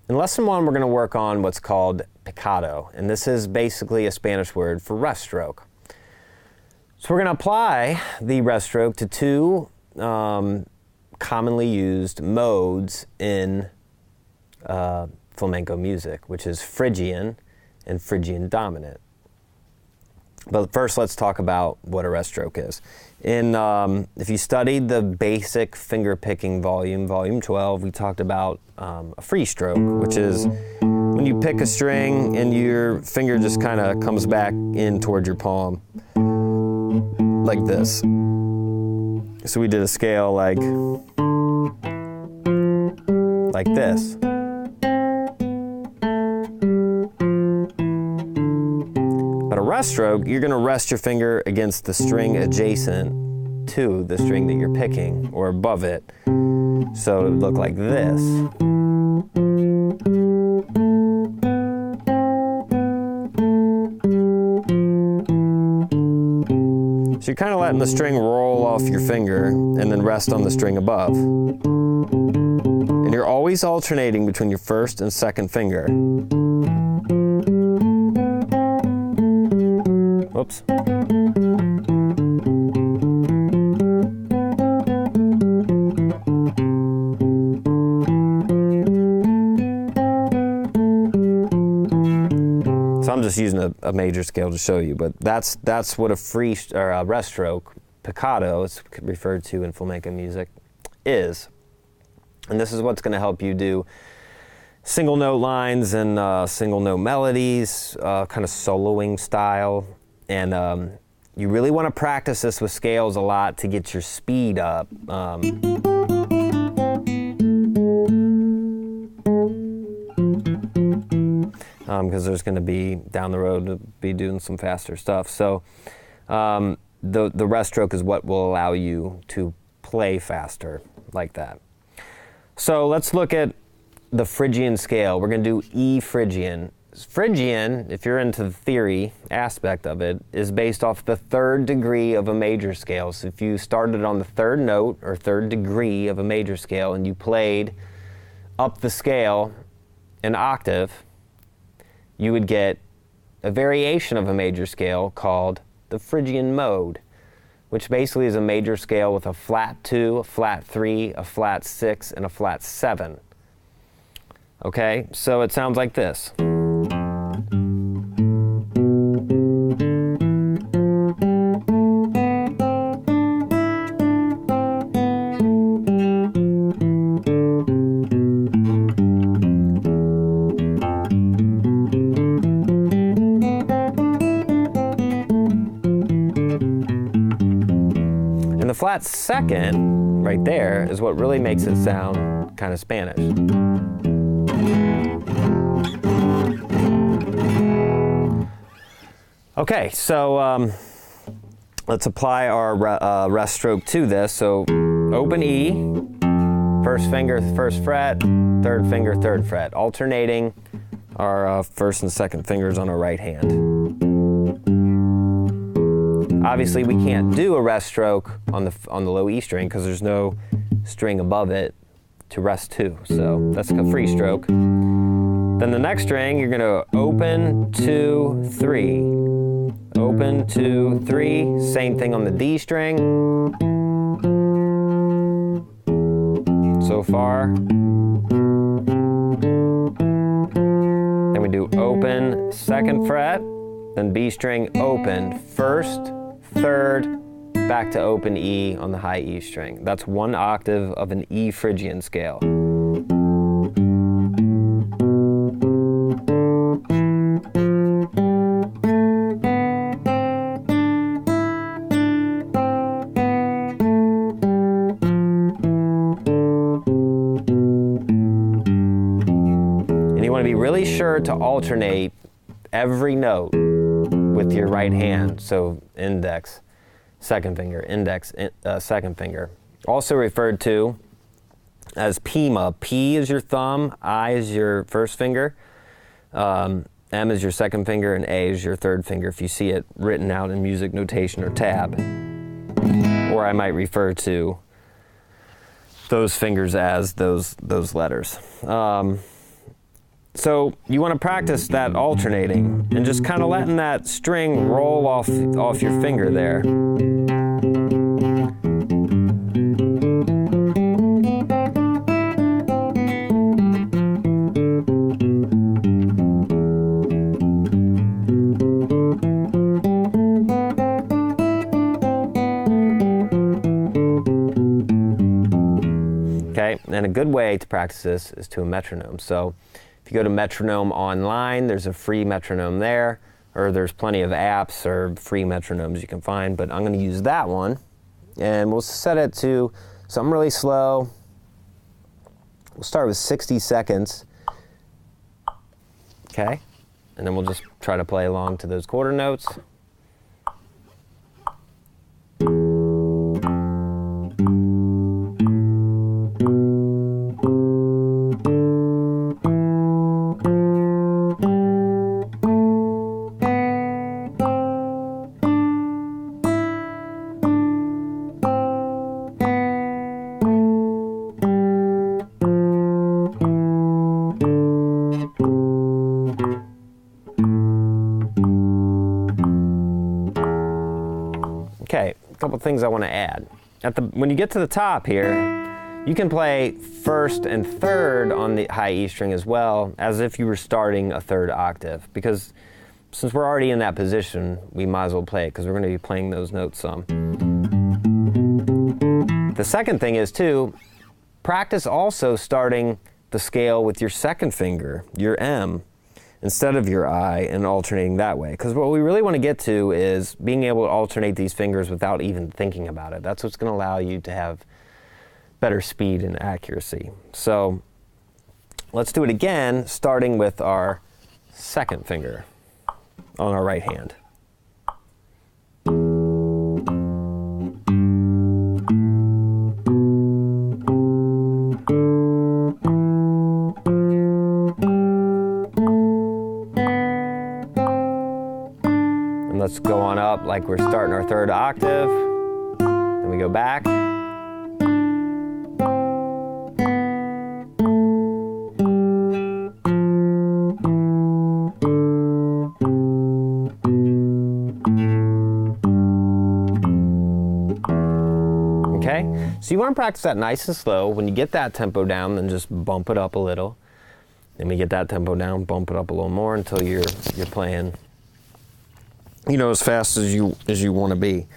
In lesson 1, we're going to work on what's called picado, and this is basically a Spanish word for rest stroke. So we're going to apply the rest stroke to two commonly used modes in flamenco music, which is Phrygian and Phrygian Dominant. But first, let's talk about what a rest stroke is. If you studied the basic finger picking volume 12, we talked about a free stroke, which is when you pick a string and your finger just kind of comes back in towards your palm, like this. So we did a scale like this. But a rest stroke, you're going to rest your finger against the string adjacent to the string that you're picking, or above it. So it would look like this. So you're kind of letting the string roll off your finger and then rest on the string above. And you're always alternating between your first and second finger. Whoops. So I'm just using a major scale to show you, but that's what a rest stroke, picado, it's referred to in flamenco music, is. And this is what's going to help you do single note lines and single note melodies, kind of soloing style. And you really want to practice this with scales a lot to get your speed up. Because there's going to be, down the road, to be doing some faster stuff. So the rest stroke is what will allow you to play faster like that. So let's look at the Phrygian scale. We're going to do E Phrygian. Phrygian, if you're into the theory aspect of it, is based off the third degree of a major scale. So if you started on the third note or third degree of a major scale and you played up the scale an octave, you would get a variation of a major scale called the Phrygian mode, which basically is a major scale with a flat 2, a flat 3, a flat 6, and a flat 7. Okay, so it sounds like this. The flat second, right there, is what really makes it sound kind of Spanish. Okay, so let's apply our rest stroke to this. So open E, first finger, first fret, third finger, third fret, alternating our first and second fingers on our right hand. Obviously, we can't do a rest stroke on the low E string because there's no string above it to rest to. So that's a free stroke. Then the next string, you're going to open, 2, 3. Open, 2, 3. Same thing on the D string. So far. Then we do open, second fret. Then B string, open, first, third, back to open E on the high E string. That's one octave of an E Phrygian scale. And you want to be really sure to alternate every note with your right hand. So index, second finger, index, second finger. Also referred to as Pima. P is your thumb, I is your first finger, M is your second finger, and A is your third finger if you see it written out in music notation or tab. Or I might refer to those fingers as those letters. So you want to practice that alternating and just kind of letting that string roll off your finger there. Okay, and a good way to practice this is to a metronome. So if you go to Metronome online, there's a free metronome there, or there's plenty of apps or free metronomes you can find, but I'm going to use that one, and we'll set it to something really slow. We'll start with 60 seconds, okay, and then we'll just try to play along to those quarter notes. Okay, a couple things I want to add. When you get to the top here, you can play first and third on the high E string as well, as if you were starting a third octave, because since we're already in that position, we might as well play it, because we're going to be playing those notes some. The second thing is, too, practice also starting the scale with your second finger, your M, instead of your I, and alternating that way. Because what we really want to get to is being able to alternate these fingers without even thinking about it. That's what's going to allow you to have better speed and accuracy. So let's do it again, starting with our second finger on our right hand. Let's go on up like we're starting our third octave. Then we go back. Okay, so you want to practice that nice and slow. When you get that tempo down, then just bump it up a little. Then we get that tempo down, bump it up a little more until you're playing, you know, as fast as you want to be.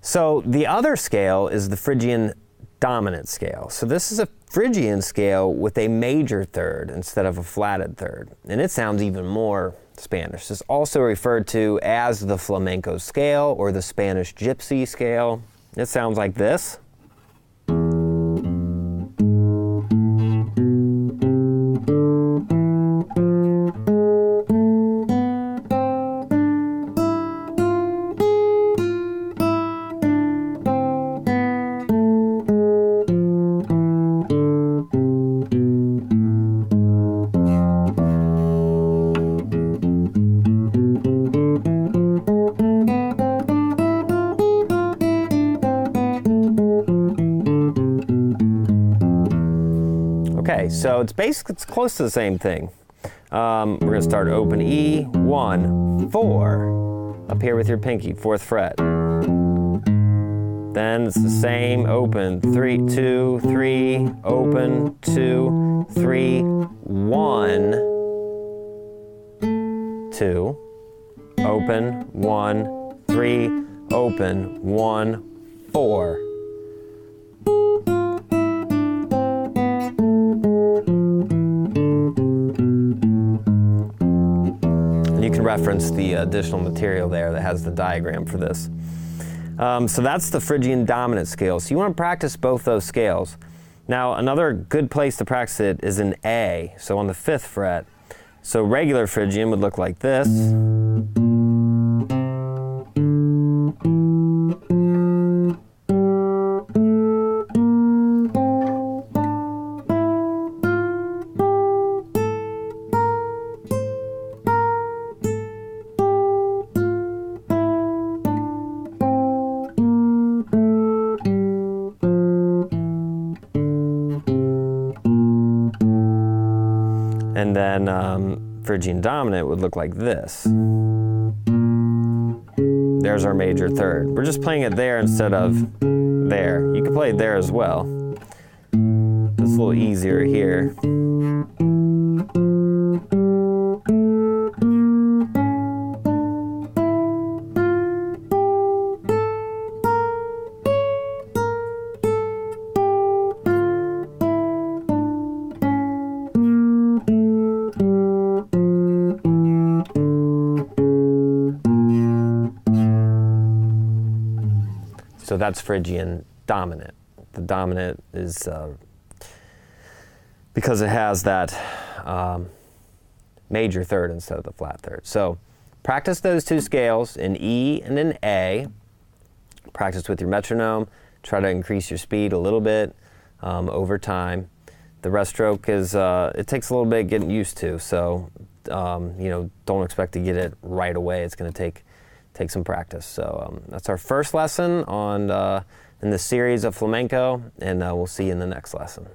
So the other scale is the Phrygian Dominant scale. So this is a Phrygian scale with a major third instead of a flatted third, and it sounds even more Spanish. It's also referred to as the Flamenco scale or the Spanish Gypsy scale. It sounds like this. Okay, so it's close to the same thing. We're going to start open E, 1, 4, up here with your pinky, 4th fret. Then it's the same, open, 3, 2, 3, open, 2, 3, 1, 2, open, 1, 3, open, 1, 4. You can reference the additional material there that has the diagram for this. So that's the Phrygian Dominant scale. So you want to practice both those scales. Now another good place to practice it is in A, so on the 5th fret. So regular Phrygian would look like this. And then Phrygian dominant would look like this. There's our major third. We're just playing it there instead of there. You can play it there as well. It's a little easier here. So that's Phrygian dominant. The dominant is because it has that major third instead of the flat third. So practice those two scales in E and in A. Practice with your metronome. Try to increase your speed a little bit over time. The rest stroke is, it takes a little bit getting used to, so don't expect to get it right away. It's going to take some practice. So that's our first lesson on in the series of flamenco, and we'll see you in the next lesson.